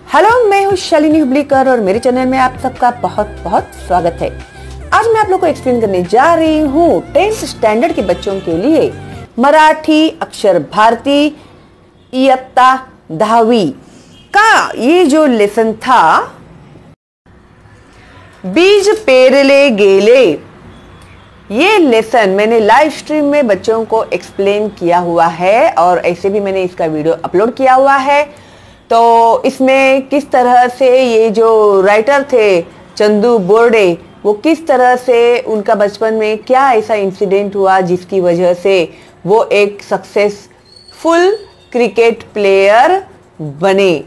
Hello, मैं हूँ शालिनी हुबलीकर और मेरे चैनल में आप सबका बहुत बहुत स्वागत है। आज मैं आप लोग को एक्सप्लेन करने जा रही हूँ 10th स्टैंडर्ड के बच्चों के लिए मराठी अक्षर भारती इयत्ता 10वीं का ये जो लेसन था, बीज पेरले गेले। ये लेसन मैंने लाइव स्ट्रीम में बच्चों को एक्सप्लेन किया हुआ है और ऐसे भी मैंने इसका वीडियो अपलोड किया हुआ है। तो इसमें किस तरह से ये जो राइटर थे चंदू बोर्डे, वो किस तरह से उनका बचपन में क्या ऐसा इंसिडेंट हुआ जिसकी वजह से वो एक सक्सेसफुल क्रिकेट प्लेयर बने।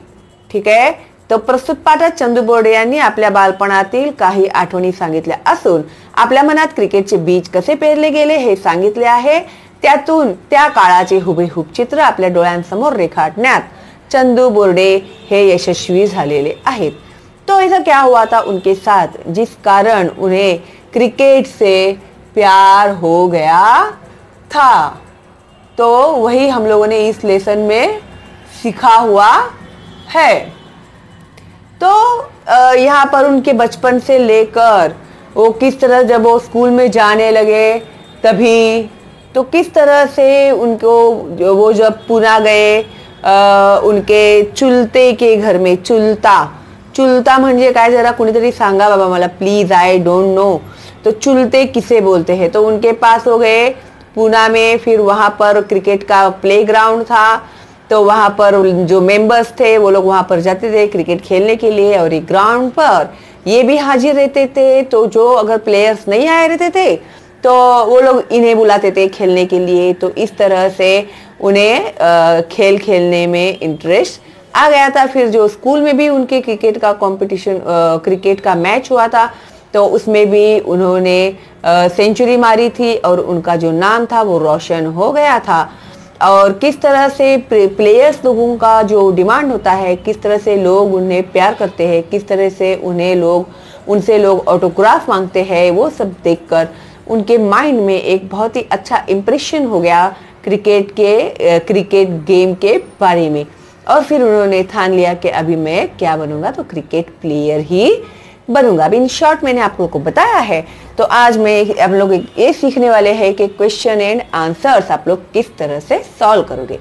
ठीक है, तो प्रस्तुत पाठात चंदू बोर्डे यांनी आपल्या बालपणातील काही आठवणी सांगितल्या असून आपल्या मनात क्रिकेटचे बीज कसे पेरले गेले हे सांगितले आहे। त्यातून त्या काळाचे हुबेहूब चित्र आपल्या डोळ्यांसमोर रेखाटण्यात चंदू बोर्डे हे यशस्वी झालेले आहेत। तो ऐसा क्या हुआ था उनके साथ जिस कारण उन्हें क्रिकेट से प्यार हो गया था, तो वही हम लोगों ने इस लेसन में सीखा हुआ है। तो यहाँ पर उनके बचपन से लेकर वो किस तरह जब वो स्कूल में जाने लगे तभी, तो किस तरह से उनको वो जब पुणे गए, उनके चुलते के घर में, चुलता म्हणजे काय जरा कुणीतरी सांगा बाबा मला प्लीज, आई डोंट नो। तो चुलते किसे बोलते हैं, तो उनके पास हो गए पुणे में। फिर वहाँ पर क्रिकेट का प्लेग्राउंड था, तो वहाँ पर जो मेंबर्स थे वो लोग वहाँ पर जाते थे क्रिकेट खेलने के लिए और एक ग्राउंड पर ये भी हाजिर रहते थे। तो जो अगर प्लेयर्स नहीं आए रहते थे तो वो लोग इन्हें बुलाते थे खेलने के लिए। तो इस तरह से उन्हें खेल खेलने में इंटरेस्ट आ गया था। फिर जो स्कूल में भी उनके क्रिकेट का कंपटीशन, क्रिकेट का मैच हुआ था, तो उसमें भी उन्होंने सेंचुरी मारी थी और उनका जो नाम था वो रोशन हो गया था। और किस तरह से प्लेयर्स लोगों का जो डिमांड होता है, किस तरह से लोग उन्हें प्यार करते हैं, किस तरह से उनसे लोग ऑटोग्राफ मांगते हैं, वो सब देखकर उनके माइंड में एक बहुत ही अच्छा इम्प्रेशन हो गया क्रिकेट गेम के बारे में। और फिर उन्होंने ठान लिया कि अभी मैं क्या बनूंगा, तो क्रिकेट प्लेयर ही बनूंगा। अभी इन शॉर्ट मैंने आप लोगों को बताया है। तो आज मैं आप लोग ये सीखने वाले हैं कि क्वेश्चन एंड आंसर्स आप लोग किस तरह से सॉल्व करोगे।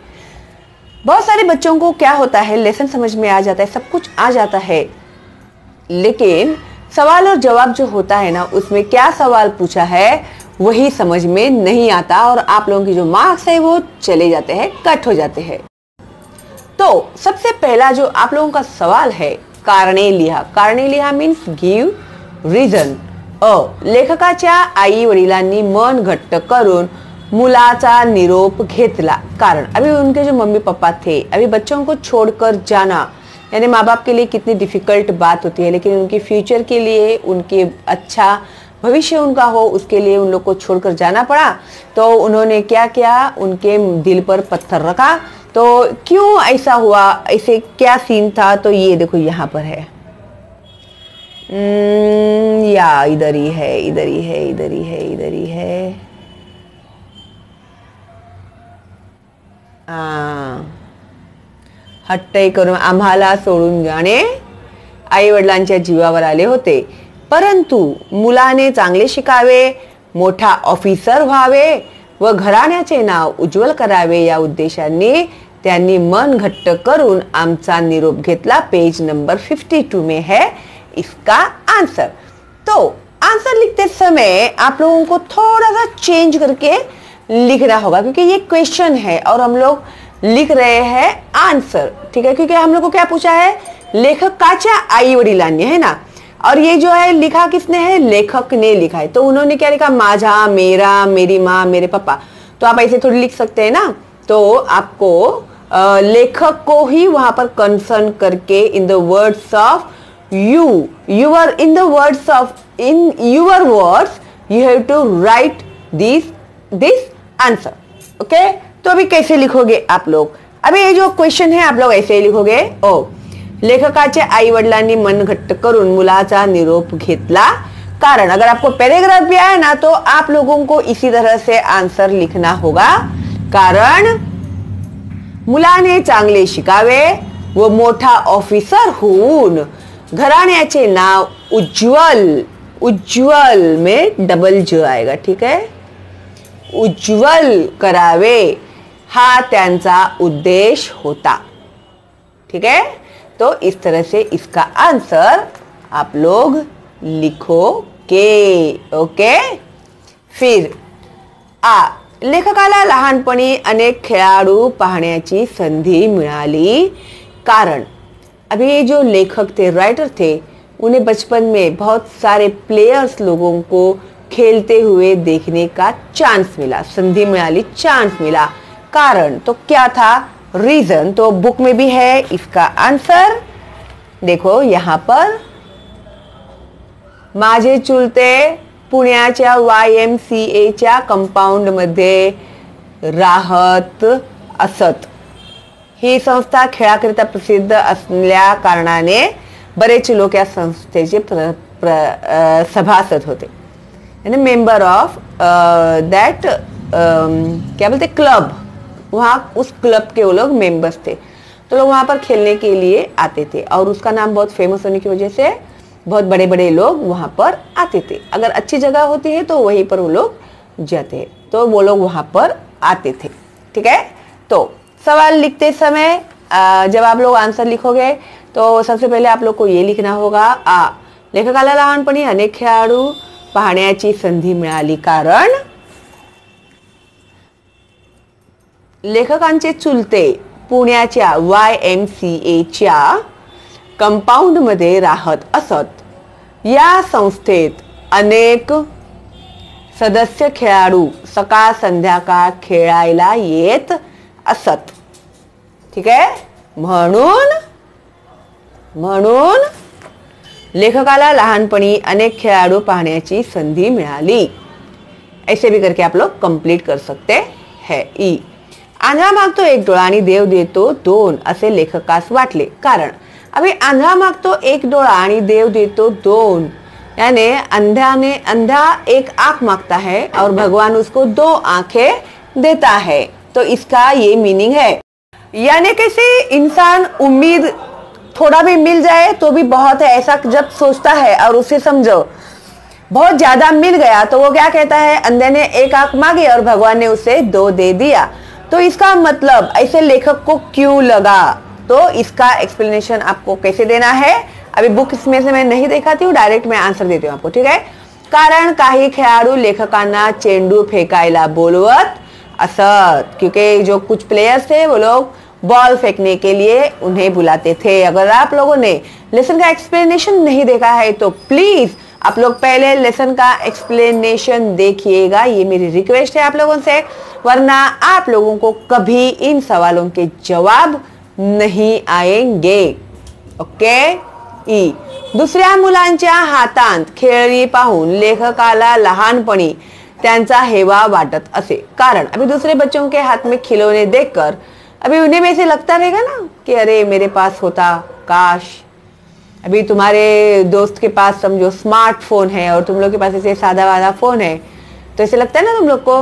बहुत सारे बच्चों को क्या होता है, लेसन समझ में आ जाता है, सब कुछ आ जाता है, लेकिन सवाल और जवाब जो होता है ना, उसमें क्या सवाल पूछा है वही समझ में नहीं आता और आप लोगों की जो मार्क्स है वो चले जाते हैं, कट हो जाते हैं। तो सबसे पहला जो आप लोगों का सवाल है, कारणे लिहा मीन्स गिव रिझन। लेखकाच्या आई वडिलांनी मन घट्ट करून मुलाचा निरोप घेतला। कारण अभी उनके जो मम्मी पापा थे, अभी बच्चों को छोड़कर जाना यानी माँ बाप के लिए कितनी डिफिकल्ट बात होती है, लेकिन उनके फ्यूचर के लिए, उनके अच्छा भविष्य उनका हो, उसके लिए उन लोग को छोड़कर जाना पड़ा। तो उन्होंने क्या किया, उनके दिल पर पत्थर रखा। तो क्यों ऐसा हुआ, ऐसे क्या सीन था, तो ये देखो यहाँ पर है, या इधर ही है। हट्ट करून आम्हाला सोडून जाणे आई वडिलांच्या जीवावर आले होते, परंतु मुलाने चांगले शिकावे, मोठा ऑफिसर व्हावे व घराण्याचे नाव उज्ज्वल करावे या उद्देशाने त्यांनी मन घट्ट करून आमचा निरोप घेतला। पेज नंबर 52 में है इसका आंसर। तो आंसर लिखते समय आप लोगों को थोड़ा सा चेंज करके लिखना होगा, क्योंकि ये क्वेश्चन है और हम लोग लिख रहे हैं आंसर। ठीक है, क्योंकि हम लोग को क्या पूछा है, लेखकाच्या आई वडिलांनी, है ना, और ये जो है लिखा किसने है, लेखक ने लिखा है। तो उन्होंने क्या लिखा, माझा, मेरा, मेरी माँ, मेरे पापा। तो आप ऐसे थोड़ी लिख सकते हैं ना। तो आपको लेखक को ही वहां पर कंसर्न करके in the words of in your words you have to write this answer. Okay, तो अभी कैसे लिखोगे आप लोग, अभी ये जो क्वेश्चन है आप लोग ऐसे ही लिखोगे। लेखकाच्या आई वडिलांनी मन घट्ट करून मुलाचा निरोप घेतला। कारण अगर आपको पैराग्राफ भी आया ना, तो आप लोगों को इसी तरह से आंसर लिखना होगा। कारण मुलाने चांगले शिकावे, व मोठा ऑफिसर होऊन घराण्याचे नाव उज्ज्वल, उज्ज्वल में डबल ज आएगा, ठीक है, उज्ज्वल करावे हा त्यांचा उद्देश होता, ठीक है। तो इस तरह से इसका आंसर आप लोग लिखोगे, ओके। फिर लेखकाला लहानपणी अनेक खेळाडू पाहण्याची संधी मिळाली कारण अभी ये जो लेखक थे, राइटर थे, उन्हें बचपन में बहुत सारे प्लेयर्स लोगों को खेलते हुए देखने का चांस मिला, संधि मिळाली, चांस मिला। कारण तो क्या था, रीजन तो बुक में भी है। इसका आंसर देखो यहाँ पर, माझे चुलते पुण्याच्या YMCAच्या कंपाऊंड मध्ये राहत असत। ही संस्था खेळाकरिता प्रसिद्ध असल्या कारणाने बरेच लोक या संस्थेचे सभासद होते, यानी मेंबर ऑफ दैट क्या बोलते क्लब, वहाँ उस क्लब के वो लोग मेंबर्स थे। तो लोग वहाँ पर खेलने के लिए आते थे और उसका नाम बहुत फेमस होने की वजह से बहुत बड़े बड़े लोग वहाँ पर आते थे। अगर अच्छी जगह होती है तो वहीं पर वो लोग जाते हैं, तो वो लोग वहाँ पर आते थे, ठीक है। तो सवाल लिखते समय जब आप लोग आंसर लिखोगे तो सबसे पहले आप लोग को ये लिखना होगा, लेखकाला लहानपणी अनेक खेळाडू पाहण्याची संधी मिळाली कारण लेखकांचे चुलते पुण्याच्या YMCAच्या कंपाऊंड मध्ये राहत असत। या संस्थेत अनेक सदस्य खेळाडू सकाळ संध्याकाळ खेळायला येत असत, ठीक है। म्हणून लेखकाला लहानपणी अनेक खेळाडू पाहण्याची संधी मिळाली। ऐसे भी करके आप लोग कंप्लीट कर सकते हैं। आंधळा मागतो एक डोळा आणि देव देतो दोन असे लेखकास वाटले कारण अभी आंधळा मागतो एक डोळा आणि देव देतो दोन, यानी अंधा एक आंख मांगता है और भगवान उसको दो आंखें देता है। तो इसका ये मीनिंग है, यानी कैसे इंसान उम्मीद थोड़ा भी मिल जाए तो भी बहुत है, ऐसा जब सोचता है और उसे समझो बहुत ज्यादा मिल गया तो वो क्या कहता है, अंधे ने एक आंख मांगी और भगवान ने उसे दो दे दिया। तो इसका मतलब ऐसे लेखक को क्यों लगा, तो इसका एक्सप्लेनेशन आपको कैसे देना है, अभी बुक इसमें से मैं नहीं दिखाती हूँ, डायरेक्ट मैं आंसर देती हूँ आपको, ठीक है। कारण काही खेळाडू लेखकांना चेंडू फेकायला बोलवत असत, क्योंकि जो कुछ प्लेयर्स थे वो लोग बॉल फेंकने के लिए उन्हें बुलाते थे। अगर आप लोगों ने लेसन का एक्सप्लेनेशन नहीं देखा है तो प्लीज आप लोग पहले लेसन का एक्सप्लेनेशन देखिएगा, ये मेरी रिक्वेस्ट है आप लोगों से, वरना आप लोगों को कभी इन सवालों के जवाब नहीं आएंगे, ओके। दुसऱ्या मुलांच्या हातात खेळणी पाहून लेखकाला लहानपणी त्यांचा हेवा वाटत असे कारण अभी दूसरे बच्चों के हाथ में खिलौने देखकर अभी उन्हें भी ऐसे लगता रहेगा ना कि अरे मेरे पास होता काश। अभी तुम्हारे दोस्त के पास समझो स्मार्टफोन है और तुम लोग के पास ऐसे सादा वादा फोन है, तो ऐसे लगता है ना तुम लोग को,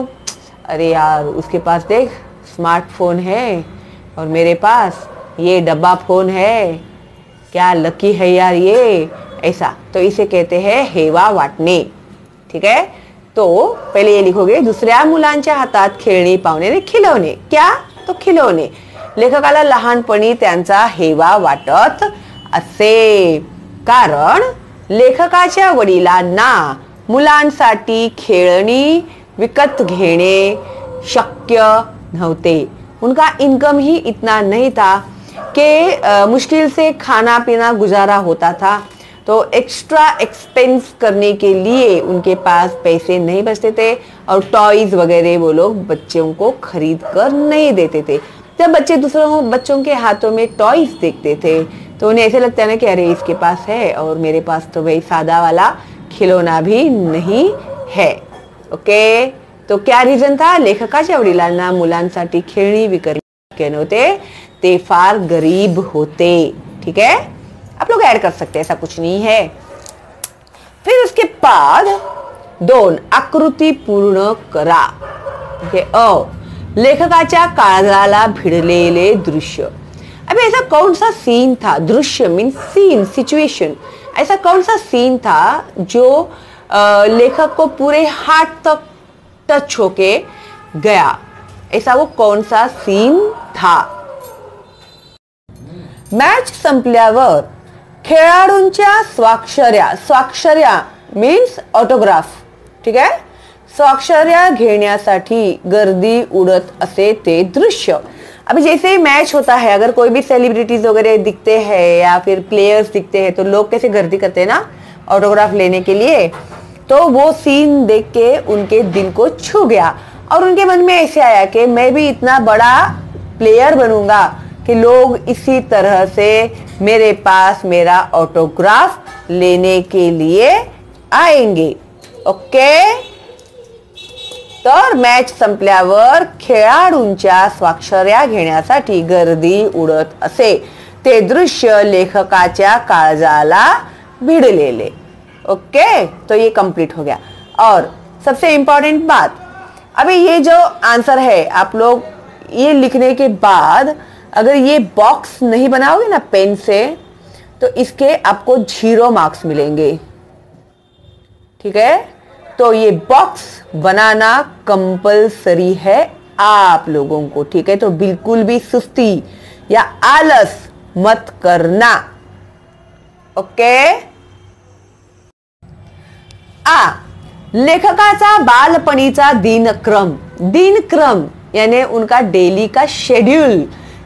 अरे यार उसके पास देख स्मार्टफोन है और मेरे पास ये डब्बा फोन है, क्या लकी है यार ये, ऐसा। तो इसे कहते हैं हेवा वाटणे, ठीक है। तो पहले ये लिखोगे, दुसऱ्या मुलांच्या हातात खेळणी पाहुणे खिलौने, क्या तो खिलौने, लेखकाला लहानपणी त्यांचा हेवा वाटत असे कारण लेखकाच्या वडिलांना मुलांसाठी खेळणी विकत घेणे शक्य नव्हते। उनका इनकम ही इतना नहीं था कि मुश्किल से खाना पीना गुजारा होता था, तो एक्स्ट्रा एक्सपेंस करने के लिए उनके पास पैसे नहीं बचते थे और टॉयज वगैरह वो लोग बच्चों को खरीद कर नहीं देते थे। जब बच्चे दूसरों बच्चों के हाथों में टॉयज देखते थे तो उन्हें ऐसे लगता है ना कि अरे इसके पास है और मेरे पास तो भाई सादा वाला खिलौना भी नहीं है, ओके। तो क्या रीजन था, लेखकाच्या वडिलांना मुलांसाठी खेळणी विकत नव्हते, ते फार गरीब होते, ठीक है। आप लोग ऐड कर सकते हैं, ऐसा कुछ नहीं है। फिर उसके बाद दोन आकृती पूर्ण करा, ठीक है। लेखकाच्या काळजाला भिडलेले दृश्य, अब ऐसा कौन सा सीन था, दृश्य मीन्स सीन, सिचुएशन, ऐसा कौन सा सीन था जो लेखक को पूरे हार्ट तक टच होके गया, ऐसा वो कौन सा सीन था? मॅच संपल्यावर खेळाडूंच्या स्वाक्षऱ्या मीन्स ऑटोग्राफ, ठीक आहे, स्वाक्षऱ्या घेण्यासाठी गर्दी उड़त असे ते दृश्य। अभी जैसे ही मैच होता है, अगर कोई भी सेलिब्रिटीज वगैरह दिखते हैं या फिर प्लेयर्स दिखते हैं तो लोग कैसे गर्दी करते हैं ना ऑटोग्राफ लेने के लिए, तो वो सीन देख के उनके दिल को छू गया और उनके मन में ऐसे आया कि मैं भी इतना बड़ा प्लेयर बनूंगा कि लोग इसी तरह से मेरे पास मेरा ऑटोग्राफ लेने के लिए आएंगे। ओके, तर मॅच संपल्यावर खेळाडूंच्या स्वाक्षऱ्या घेण्यासाठी गर्दी उडत असे ते दृश्य लेखकाच्या काळजाला भिडलेले। ओके, तो ये कंप्लीट हो गया। और सबसे इंपॉर्टेंट बात, अभी ये जो आंसर है आप लोग ये लिखने के बाद अगर ये बॉक्स नहीं बनाओगे ना पेन से तो इसके आपको 0 मार्क्स मिलेंगे, ठीक है। तो ये बॉक्स बनाना कंपलसरी है आप लोगों को, ठीक है। तो बिल्कुल भी सुस्ती या आलस मत करना। ओके। लेखकाचा बालपणीचा दिनक्रम यानी उनका डेली का शेड्यूल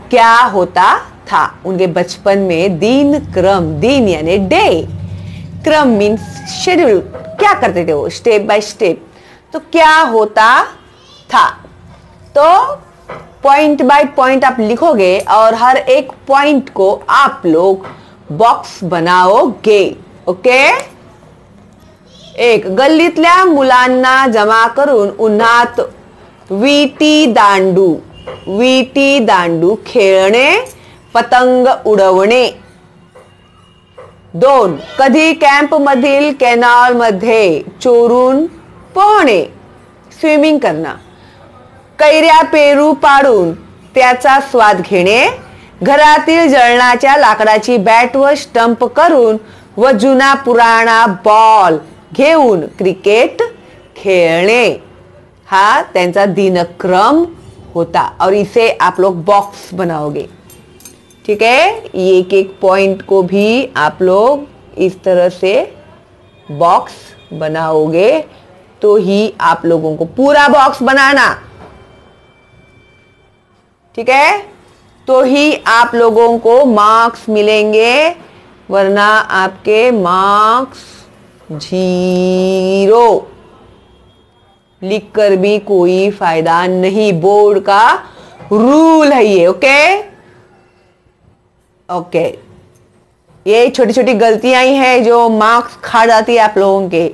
क्या होता था? उनके बचपन में दिन यानी डे, क्रम मीन्स शेड्यूल, क्या करते थे वो स्टेप बाय स्टेप, तो क्या होता था? तो पॉइंट बाय पॉइंट आप लिखोगे और हर एक पॉइंट को आप लोग बॉक्स बनाओगे। ओके। एक, गल्लीतल्या मुलांना जमा करून उन्हात विटी दांडू खेळणे, पतंग उडवणे। 2, कधी कॅम्प मधील कॅनॉल मध्ये चोरून पोहणे, स्विमिंग करना। कैऱ्या पेरू पाडून त्याचा स्वाद घेणे, घरातील जळणाच्या लाकडाची बॅट व स्टंप करून व जुना पुराणा बॉल घेऊन क्रिकेट खेळणे, हा त्यांचा दिनक्रम होता। और इसे आप लोग बॉक्स बनाओगे, ठीक है। एक एक पॉइंट को भी आप लोग इस तरह से बॉक्स बनाओगे तो ही आप लोगों को पूरा बॉक्स बनाना, ठीक है, तो ही आप लोगों को मार्क्स मिलेंगे, वरना आपके मार्क्स 0, लिखकर भी कोई फायदा नहीं। बोर्ड का रूल है ये। ओके। ये छोटी छोटी गलतियां ही हैं जो मार्क्स खा जाती है आप लोगों के,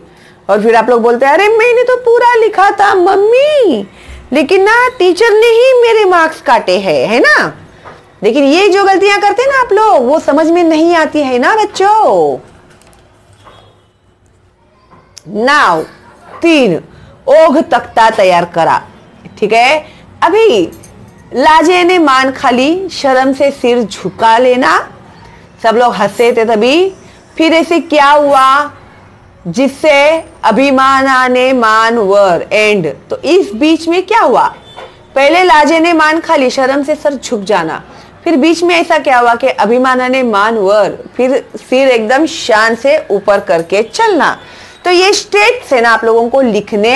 और फिर आप लोग बोलते हैं अरे मैंने तो पूरा लिखा था मम्मी, लेकिन ना टीचर ने ही मेरे मार्क्स काटे हैं, है ना। लेकिन ये जो गलतियां करते हैं ना आप लोग, वो समझ में नहीं आती है ना बच्चों। नाउ 3, ओघ तख्ता तैयार करा, ठीक है। अभी लाजे ने मान खाली, शर्म से सिर झुका लेना, सब लोग हंसे थे तभी। फिर ऐसे क्या हुआ जिससे अभिमानाने मान वर, एंड, तो इस बीच में क्या हुआ? पहले लाजे ने मान खाली, शर्म से सर झुक जाना, फिर बीच में ऐसा क्या हुआ कि अभिमानाने मान वर, फिर सिर एकदम शान से ऊपर करके चलना। तो ये स्टेप्स है ना आप लोगों को लिखने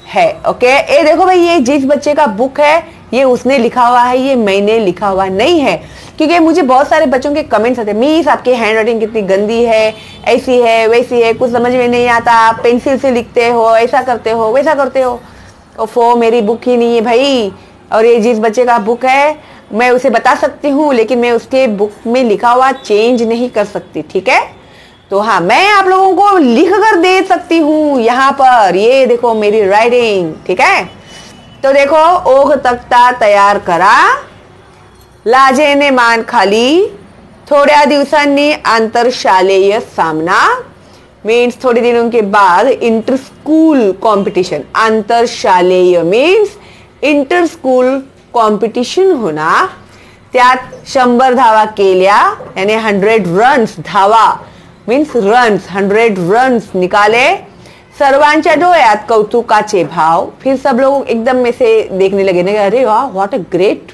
हैं। ओके। ये देखो भाई, ये जिस बच्चे का बुक है ये उसने लिखा हुआ है, ये मैंने लिखा हुआ नहीं है, क्योंकि मुझे बहुत सारे बच्चों के कमेंट्स आते हैं, मिस आपकी हैंडराइटिंग कितनी गंदी है, ऐसी है वैसी है, कुछ समझ में नहीं आता, पेंसिल से लिखते हो, ऐसा करते हो वैसा करते हो। ओफो, मेरी बुक ही नहीं है भाई। और ये जिस बच्चे का बुक है मैं उसे बता सकती हूँ, लेकिन मैं उसके बुक में लिखा हुआ चेंज नहीं कर सकती, ठीक है। तो हाँ, मैं आप लोगों को लिख कर दे सकती हूँ यहाँ पर, ये देखो मेरी राइटिंग, ठीक है। तो देखो, ओघ तख्ता तयार करा, लाजेने मान खाली, थोड्या दिवसांनी आंतरशालेय सामना, मीन्स थोड़े दिनों के बाद इंटर स्कूल कॉम्पिटिशन, आंतरशालेय मीन्स इंटर स्कूल कॉम्पिटिशन होना, त्यात 100 धावा केल्या यानी 100 रन्स, धावा मीन्स रन्स, 100 रन्स निकाले। सर्वांच्या डोळ्यात कौतुकाचे भाव। फिर सब लोग एकदम में से देखने लगे ना, अरे वाह व्हाट अ ग्रेट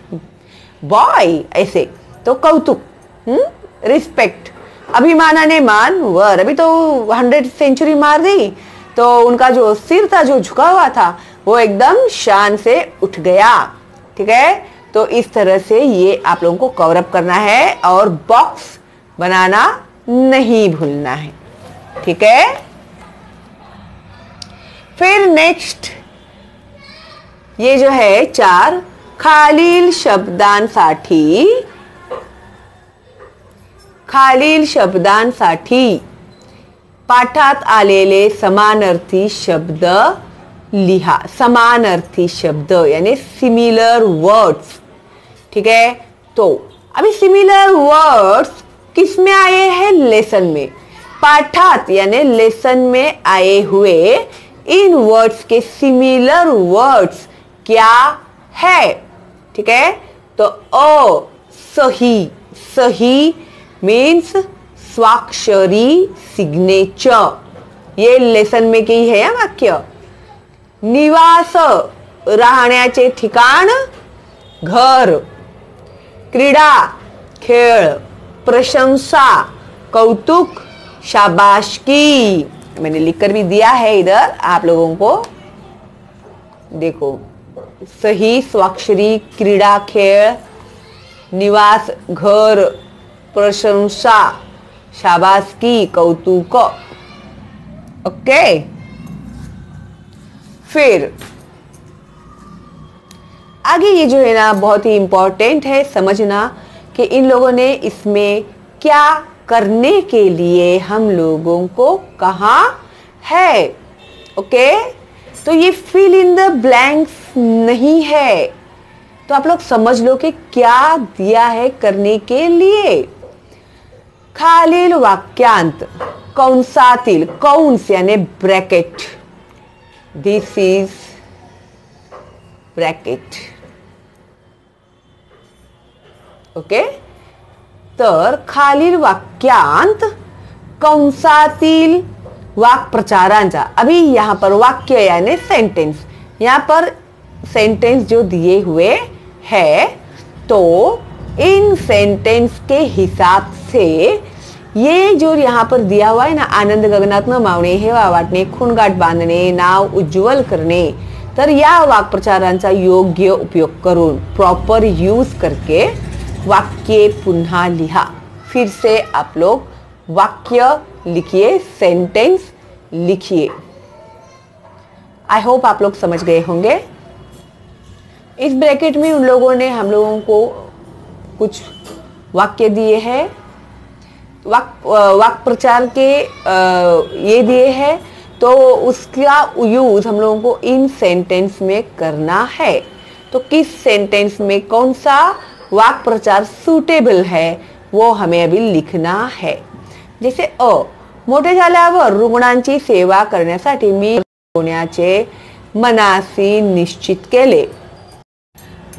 बॉय, ऐसे। तो कौतुक, रिस्पेक्ट, अभिमानाने मान वर। अभी तो 100 सेंचुरी मार दी तो उनका जो सिर था, जो झुका हुआ था, वो एकदम शान से उठ गया। ठीक है, तो इस तरह से ये आप लोगों को कवर अप करना है और बॉक्स बनाना नहीं भूलना है। ठीक है, फिर नेक्स्ट ये जो है 4 खालील शब्दांसाठी पाठात आलेले समानार्थी शब्द लिहा। समानार्थी शब्द यानी सिमिलर वर्ड्स। ठीक है, तो अभी सिमिलर वर्ड्स किस में आए हैं? लेसन में। पाठात यानी लेसन में आए हुए इन वर्ड्स के सिमिलर वर्ड्स क्या है? ठीक है, तो सही, सही मीन्स स्वाक्षरी, सिग्नेचर। ये लेसन में की है वाक्य। निवास राहण्याचे ठिकाण, घर। क्रीडा, खेळ। प्रशंसा, कौतुक, शाबाशकी। मैंने लिखकर भी दिया है इधर आप लोगों को, देखो। सही, स्वाक्षरी, क्रीडा, खेळ, निवास, घर, प्रशंसा, शाबाशकी, कौतुक। ओके, फिर आगे ये जो है ना बहुत ही इंपॉर्टेंट है समझना कि इन लोगों ने इसमें क्या करने के लिए हम लोगों को कहा है। ओके, तो ये फिल इन द ब्लैंक्स नहीं है, तो आप लोग समझ लो कि क्या दिया है करने के लिए। खालील वाक्यांत कंसातील, कौंस यानी bracket, this is bracket. Okay, तर खालील वाक्यांत कंसातील वाक्प्रचारांचा। अभी यहां पर वाक्य यानी सेंटेंस, यहां पर सेंटेंस जो दिए हुए है, तो इन सेंटेंस के हिसाब से ये जो यहाँ पर दिया हुआ है ना, आनंद गगनात न मावणे, हेवा वाटणे, खूणगाठ बांधणे, नाव उज्ज्वल करणे, तर या वाक्प्रचारांचा योग्य उपयोग करून, प्रॉपर यूज करके वाक्य पुनः लिहा। फिर से आप लोग वाक्य लिखिए, सेंटेंस लिखिए। आई होप आप लोग समझ गए होंगे। इस ब्रैकेट में उन लोगों ने हम लोगों को कुछ वाक्य दिए हैं, वाक्य प्रचार के ये दिए हैं, तो उसका यूज हम लोगों को इन सेंटेंस में करना है। तो किस सेंटेंस में कौन सा वाक्य प्रचार सुटेबल है वो हमें अभी लिखना है। जैसे मोठे झाल्यावर रुग्णांची सेवा करण्यासाठी मी होण्याचे मनासी निश्चित केले।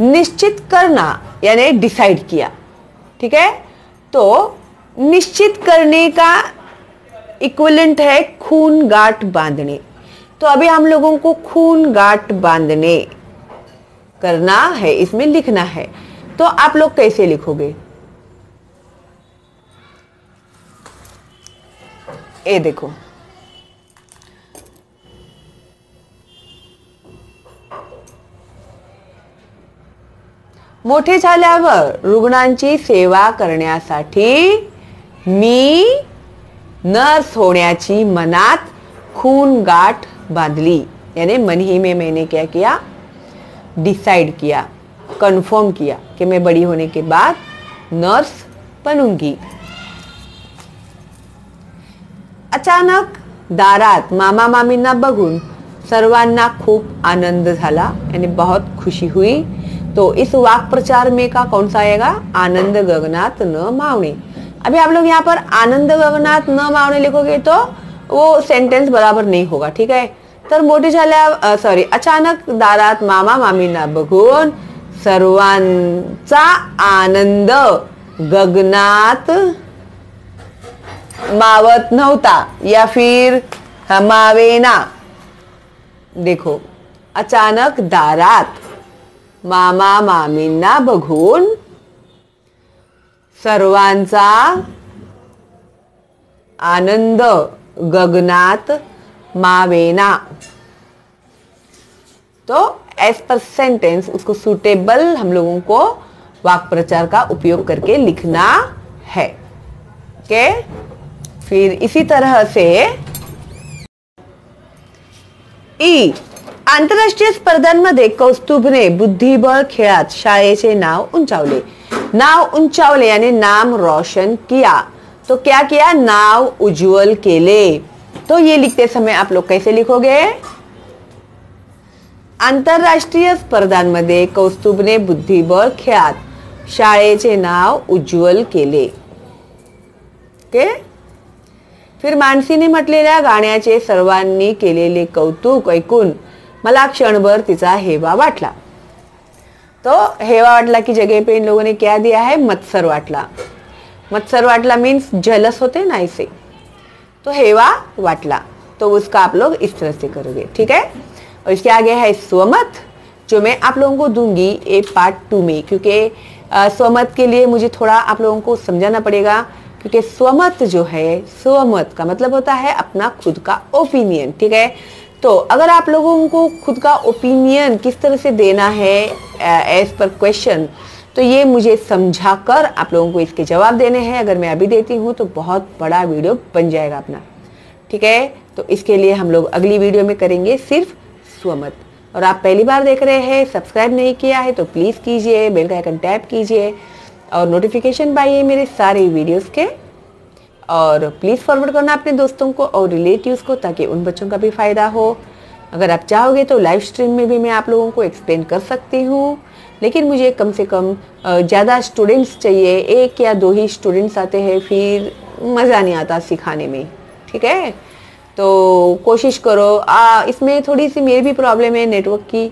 निश्चित करना यानी डिसाइड किया। ठीक है, तो निश्चित करने का इक्विवेलेंट है खून गांठ बांधने। तो अभी हम लोगों को खून गांठ बांधने करना है, इसमें लिखना है। तो आप लोग कैसे लिखोगे? ये देखो, मोठे झाल्यावर रुग्णांची सेवा करण्यासाठी मी नर्स होण्याची मनात खून गांठ बांधली। यानी मन ही में मैंने क्या किया? डिसाइड किया, कंफर्म किया कि मैं बड़ी होने के बाद नर्स बनूंगी। अचानक दारात मामा मामींना बघून सर्वांना खूप आनंद झाला, यानी बहुत खुशी हुई। तो इस वाक्य प्रचार में का कौन सा आएगा? आनंद गगनात न मावणे। अभी आप लोग यहाँ पर आनंद गगनात न मावणे लिखोगे तो वो सेंटेंस बराबर नहीं होगा। ठीक है, तर मोठे झाल्या अचानक दारात मामा मामींना बघून सर्वांचा आनंद गगनात मावत नव्हता या फिर मावेना. देखो, अचानक दारात मामा मामींना बघून सर्वांचा आनंद गगनात मावेना. तो एज पर सेंटेंस उसको सूटेबल हम लोगों को वाक्य प्रचार का उपयोग करके लिखना है. ओके, फिर इसी तरह से ई आंतरराष्ट्रीय स्पर्धांमध्ये कौस्तुभने बुद्धिबळ खेळात शाळेचे नाव उंचावले. नाव उंचावले यानी नाम रोशन किया. तो क्या किया? नाव उज्जवल केले. तो ये लिखते समय आप लोग कैसे लिखोगे? आंतरराष्ट्रीय स्पर्धांमध्ये कौस्तुभने बुद्धिबळ खेळात शाळेचे नाव उज्ज्वल केले. ओके, फिर मानसीने म्हटलेल्या गाण्याचे सर्वांनी केलेले कौतुक ऐकून मला क्षणभर तिचा हेवा वाटला. तो हेवा वाटला की जगह पे इन लोगों ने क्या दिया है? मत्सर वाटला. मत्सर वाटला मीन्स जेलस होते ना, इसे. तो हेवा वाटला, तो उसका आप लोग इस तरह से करोगे. ठीक है, और इसके आगे है स्वमत, जो मैं आप लोगों को दूंगी ए पार्ट 2 में, क्योंकि स्वमत के लिए मुझे थोड़ा आप लोगों को समझाना पड़ेगा. क्योंकि स्वमत जो है, स्वमत का मतलब होता है अपना खुद का ओपिनियन. ठीक है, तो अगर आप लोगों को खुद का ओपिनियन किस तरह से देना है एज पर क्वेश्चन, तो ये मुझे समझाकर आप लोगों को इसके जवाब देने हैं. अगर मैं अभी देती हूँ तो बहुत बड़ा वीडियो बन जाएगा अपना. ठीक है, तो इसके लिए हम लोग अगली वीडियो में करेंगे सिर्फ स्वमत. और आप पहली बार देख रहे हैं, सब्सक्राइब नहीं किया है तो प्लीज़ कीजिए, बेल का आइकन टैप कीजिए और नोटिफिकेशन पाइए मेरे सारे वीडियोस के. और प्लीज़ फॉरवर्ड करना अपने दोस्तों को और रिलेटिव्स को, ताकि उन बच्चों का भी फ़ायदा हो. अगर आप चाहोगे तो लाइव स्ट्रीम में भी मैं आप लोगों को एक्सप्लेन कर सकती हूँ, लेकिन मुझे कम से कम ज़्यादा स्टूडेंट्स चाहिए. 1 या 2 ही स्टूडेंट्स आते हैं, फिर मज़ा नहीं आता सिखाने में. ठीक है, तो कोशिश करो. इसमें थोड़ी सी मेरी भी प्रॉब्लम है नेटवर्क की,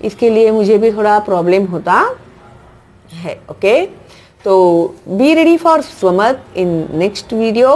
इसके लिए मुझे भी थोड़ा प्रॉब्लम होता है. ओके, तो बी रेडी फॉर स्वमत in next video.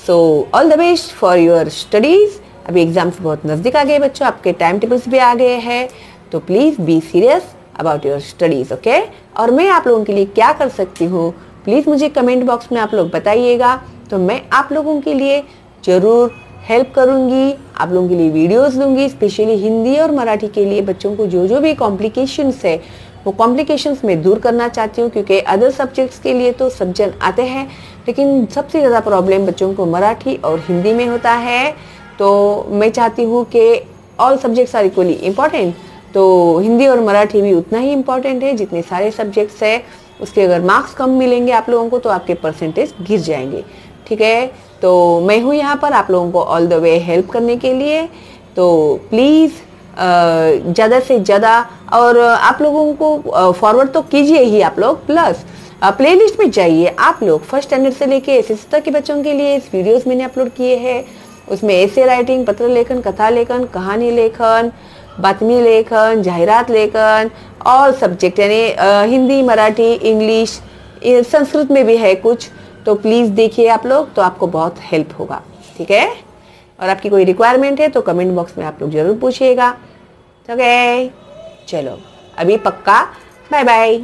So all the best for your studies. अभी एग्जाम्स बहुत नज़दीक आ गए बच्चों, आपके टाइम टेबल्स भी आ गए हैं, तो please be serious about your studies. Okay, और मैं आप लोगों के लिए क्या कर सकती हूँ प्लीज़ मुझे कमेंट बॉक्स में आप लोग बताइएगा, तो मैं आप लोगों के लिए ज़रूर हेल्प करूंगी, आप लोगों के लिए वीडियोस दूंगी. स्पेशली हिंदी और मराठी के लिए बच्चों को जो जो भी कॉम्प्लिकेशंस है वो कॉम्प्लिकेशंस में दूर करना चाहती हूँ. क्योंकि अदर सब्जेक्ट्स के लिए तो सब जन आते हैं, लेकिन सबसे ज़्यादा प्रॉब्लम बच्चों को मराठी और हिंदी में होता है. तो मैं चाहती हूँ कि all subjects are equally important, तो हिंदी और मराठी भी उतना ही इम्पॉर्टेंट है जितने सारे सब्जेक्ट्स है. उसके अगर मार्क्स कम मिलेंगे आप लोगों को तो आपके परसेंटेज गिर जाएंगे. ठीक है, तो मैं हूँ यहाँ पर आप लोगों को ऑल द वे हेल्प करने के लिए. तो प्लीज़ ज़्यादा से ज़्यादा, और आप लोगों को फॉरवर्ड तो कीजिए ही आप लोग, प्लस प्लेलिस्ट में जाइए आप लोग. फर्स्ट स्टैंडर्ड से लेके एसएससी तक के बच्चों के लिए इस वीडियोस मैंने अपलोड किए हैं. उसमें ऐसे राइटिंग, पत्र लेखन, कथा लेखन, कहानी लेखन, बातमी लेखन, जाहिरात लेखन, ऑल सब्जेक्ट यानी हिंदी, मराठी, इंग्लिश, संस्कृत में भी है कुछ. तो प्लीज़ देखिए आप लोग, तो आपको बहुत हेल्प होगा. ठीक है, और आपकी कोई रिक्वायरमेंट है तो कमेंट बॉक्स में आप लोग ज़रूर पूछिएगा. ओके, चलो अभी पक्का, बाय बाय.